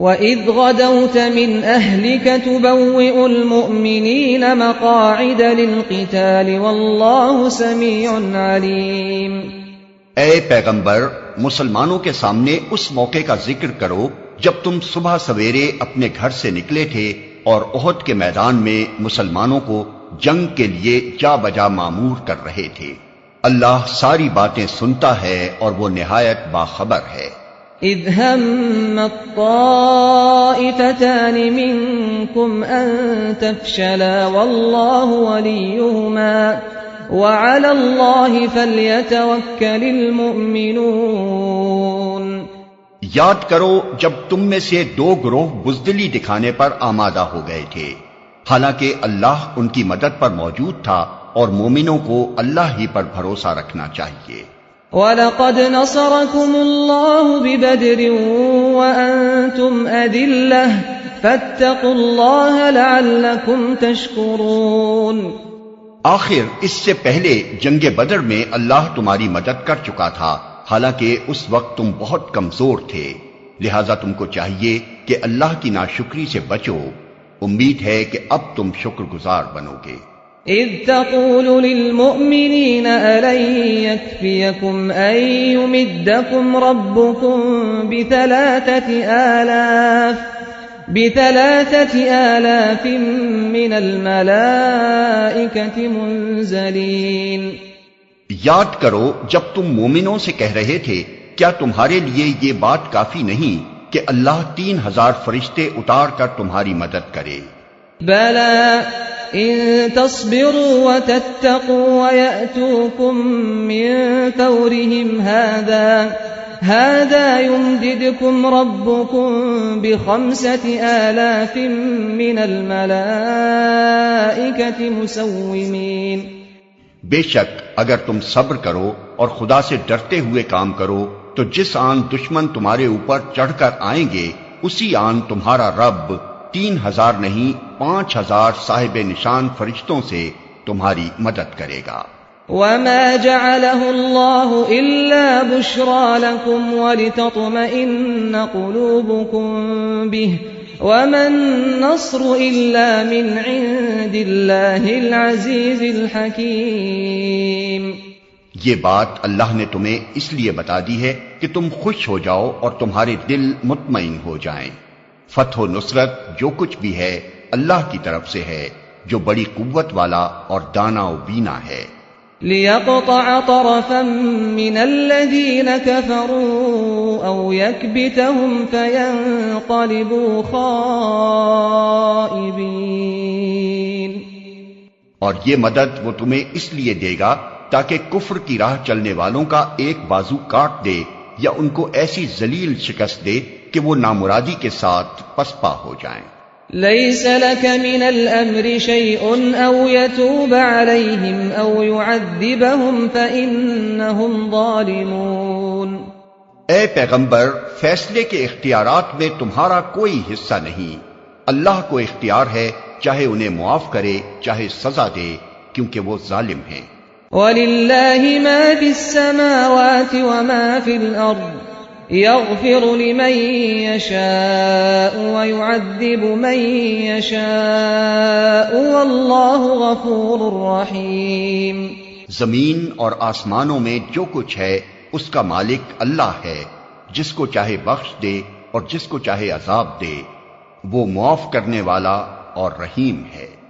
وَإِذْ غَدَوْتَ مِنْ أَهْلِكَ تُبَوِّئُ الْمُؤْمِنِينَ مَقَاعِدَ لِلْقِتَالِ وَاللَّهُ سَمِيعٌ عَلِيمٌ۔ اے پیغمبر، مسلمانوں کے سامنے اس موقع کا ذکر کرو جب تم صبح سویرے اپنے گھر سے نکلے تھے اور احد کے میدان میں مسلمانوں کو جنگ کے لیے جا بجا مامور کر رہے تھے۔ اللہ ساری باتیں سنتا ہے اور وہ نہایت باخبر ہے۔ اذ همت طائفتان منكم ان تفشلا والله وليهما وعلى الله فليتوكل المؤمنون۔ یاد کرو جب تم میں سے دو گروہ بزدلی دکھانے پر آمادہ ہو گئے تھے، حالانکہ اللہ ان کی مدد پر موجود تھا اور مومنوں کو اللہ ہی پر بھروسہ رکھنا چاہیے۔ وَلَقَدْ نَصَرَكُمُ اللَّهُ بِبَدْرٍ وَأَنْتُمْ أَذِلَّةٌ فَاتَّقُوا اللَّهَ لَعَلَّكُمْ تَشْكُرُونَ۔ آخر اس سے پہلے جنگ بدر میں اللہ تمہاری مدد کر چکا تھا، حالانکہ اس وقت تم بہت کمزور تھے، لہذا تم کو چاہیے کہ اللہ کی ناشکری سے بچو۔ امید ہے کہ اب تم شکر گزار بنو گے۔ اذ تقول للمؤمنین ألن يكفيكم أن يمدكم ربكم بثلاثة آلاف من الملائكة منزلین۔ یاد کرو جب تم مومنوں سے کہہ رہے تھے کیا تمہارے لیے یہ بات کافی نہیں کہ اللہ 3000 فرشتے اتار کر تمہاری مدد کرے؟ بلى ان تصبروا وتتقوا ويأتوكم من فورهم هذا يمددكم ربكم ب5000 من الملائكة مسومين۔ بے شک اگر تم صبر کرو اور خدا سے ڈرتے ہوئے کام کرو تو جس آن دشمن تمہارے اوپر چڑھ کر آئیں گے اسی آن تمہارا رب 3000 نہیں 5000 صاحب نشان فرشتوں سے تمہاری مدد کرے گا۔ وما جعله الله إلا بشرى لكم ولتطمئن قلوبكم به وما النصر إلا من عند الله العزيز الحكيم۔ یہ بات اللہ نے تمہیں اس لیے بتا دی ہے کہ تم خوش ہو جاؤ اور تمہارے دل مطمئن ہو جائیں۔ فتح و نصرت جو کچھ بھی ہے اللہ کی طرف سے ہے جو بڑی قوت والا اور دانا و بینا ہے۔ لِيَقْطَعَ طَرَفًا مِّنَ الَّذِينَ كَفَرُوا أَوْ يَكْبِتَهُمْ فَيَنقَلِبُوا خَائِبِينَ۔ اور یہ مدد وہ تمہیں اس لیے دے گا تاکہ کفر کی راہ چلنے والوں کا ایک بازو کاٹ دے یا ان کو ایسی ذلیل شکست دے کہ وہ نامرادی کے ساتھ پسپا ہو جائیں۔ لَيْسَ لَكَ مِنَ الْأَمْرِ شَيْءٌ أَوْ يَتُوبَ عَلَيْهِمْ أَوْ يُعَذِّبَهُمْ فَإِنَّهُمْ ظَالِمُونَ۔ اے پیغمبر، فیصلے کے اختیارات میں تمہارا کوئی حصہ نہیں، اللہ کو اختیار ہے چاہے انہیں معاف کرے چاہے سزا دے، کیونکہ وہ ظالم ہیں۔ وَلِلَّهِ مَا فِي السَّمَاوَاتِ وَمَا فِي الْأَرْضِ يَغْفِرُ لِمَن يَشَاءُ وَيُعَذِّبُ مَن يَشَاءُ وَاللَّهُ غَفُورٌ رَّحِيمٌ۔ زمین اور آسمانوں میں جو کچھ ہے اس کا مالک اللہ ہے، جس کو چاہے بخش دے اور جس کو چاہے عذاب دے، وہ معاف کرنے والا اور رحیم ہے۔